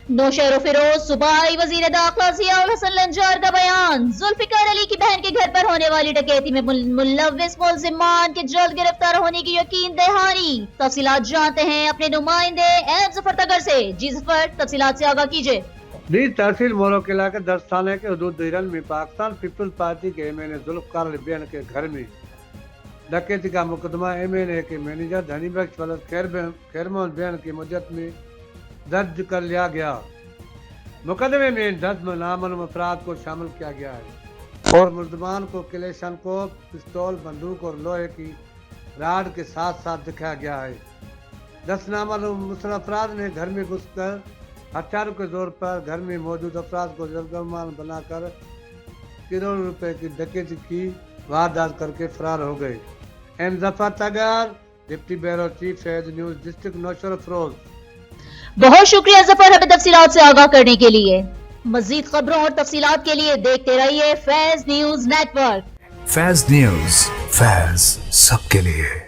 नौशहर फिरोज सूबाई वजीर दाखिला जियाउल हसन लंजार का बयान। जुल्फिकार अली की बहन के घर पर होने वाली डकैती में मुलव्विस मुलजिमान के जल्द गिरफ्तार होने की यकीन दहानी। तफसीलात जानते हैं अपने नुमाइंदे एम जफर तगर से। जी जफर, तफसीलात से आगाह कीजिए। नीज तहसील मोरो के इलाके 10 थाने के हदूद हिरन में पाकिस्तान पीपल्स पार्टी के एमएनए जुल्फकार अली बेन के घर में डकैती का मुकदमा एमएनए के मैनेजर धनी बख्श वलद खैरमोहन बेन की मुद्दत में दर्ज कर लिया गया। मुकदमे में 10 नामालूम अफराद को शामिल किया गया है और मुलजमान को किलेशन को पिस्तौल, बंदूक और लोहे की राड के साथ साथ दिखाया गया है। 10 नामालूम मुसल्लह अफराद ने घर में घुसकर हथियारों के जोर पर घर में मौजूद अफराद को जरगमान बनाकर करोड़ों रुपए की डकैती की वारदात करके फरार हो गए। M Zafar Tagar, deputy bureau chief, Faiz news, district Naushahro Feroze. बहुत शुक्रिया जफर, हमें तफसीलात से आगाह करने के लिए। मजीद खबरों और तफसीलात के लिए देखते रहिए Faiz news network. Faiz news, Faiz सबके लिए।